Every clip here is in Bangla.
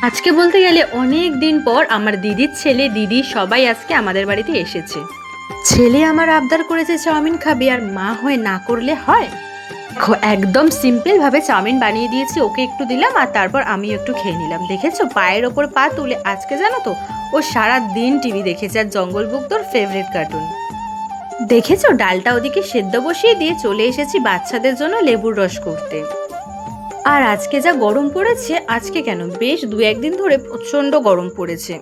আজকে বলতে গেলে অনেক দিন পর আমার দিদির ছেলে দিদি সবাই আজকে আমাদের বাড়িতে এসেছে। ছেলে আমার আবদার করেছে চাউমিন খাবে, আর মা হয়ে না করলে হয়? দেখো, একদম সিম্পল ভাবে চাউমিন বানিয়ে দিয়েছি, ওকে একটু দিলাম আর তারপর আমিও একটু খেয়ে নিলাম। দেখেছো পায়ের ওপর পা তুলে। আজকে জানো তো ও সারা দিন টিভি দেখেছে, আর জঙ্গল বুক তোর ফেভারিট কার্টুন। দেখেছো ডালটা ওদিকে সেদ্ধ বসিয়ে দিয়ে চলে এসেছি বাচ্চাদের জন্য লেবুর রস করতে। আর আজকে যা গরম পড়েছে, আজকে কেন বেশ দু একদিন ধরে প্রচন্ড গরম পড়েছে।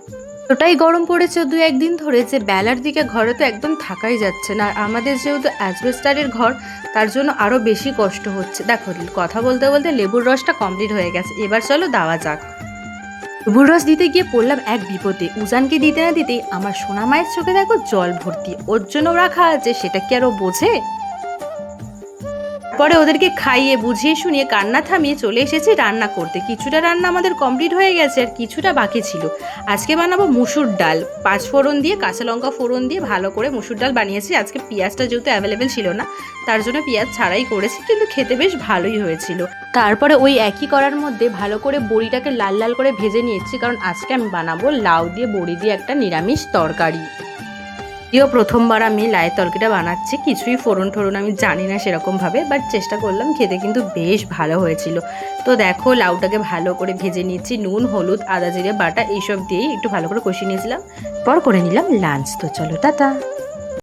ওটাই গরম পড়েছে দু একদিন ধরে যে বেলার দিকে ঘরে তো একদম থাকাই যাচ্ছে না। আর আমাদের যেহেতু অ্যাসবেস্টারের ঘর, তার জন্য আরো বেশি কষ্ট হচ্ছে। দেখো কথা বলতে বলতে লেবুর রসটা কমপ্লিট হয়ে গেছে, এবার চলো দেওয়া যাক। লেবুর রস দিতে গিয়ে পড়লাম এক বিপদে। উজানকে দিতে না দিতেই আমার সোনা মায়ের চোখে দেখো জল ভর্তি। ওর জন্য রাখা আছে, সেটা কি আরো বোঝে? পরে ওদেরকে খাইয়ে বুঝিয়ে শুনিয়ে কান্না থামিয়ে চলে এসেছি রান্না করতে। কিছুটা রান্না আমাদের কমপ্লিট হয়ে গেছে, আর কিছুটা বাকি ছিল। আজকে বানাবো মুসুর ডাল, 5 ফোড়ন দিয়ে কাঁচা লঙ্কা ফোড়ন দিয়ে ভালো করে মুসুর ডাল বানিয়েছি। আজকে পেঁয়াজটা যেহেতু অ্যাভেলেবেল ছিল না, তার জন্য পেঁয়াজ ছাড়াই করেছি, কিন্তু খেতে বেশ ভালোই হয়েছিল। তারপরে ওই একই করার মধ্যে ভালো করে বড়িটাকে লাল লাল করে ভেজে নিয়েছি, কারণ আজকে আমি বানাবো লাউ দিয়ে বড়ি দিয়ে একটা নিরামিষ তরকারি। প্রথমবার আমি লাউয়ের তরকারিটা বানাচ্ছি, কিছুই ফোড়ন টোড়ন আমি জানি না সেরকমভাবে, বাট চেষ্টা করলাম, খেতে কিন্তু বেশ ভালো হয়েছিল। তো দেখো লাউটাকে ভালো করে ভেজে নিচ্ছি, নুন হলুদ আদা জিরে বাটা এইসব দিয়েই একটু ভালো করে কষিয়ে নিয়েছিলাম, পর করে নিলাম লাঞ্চ। তো চলো টাটা।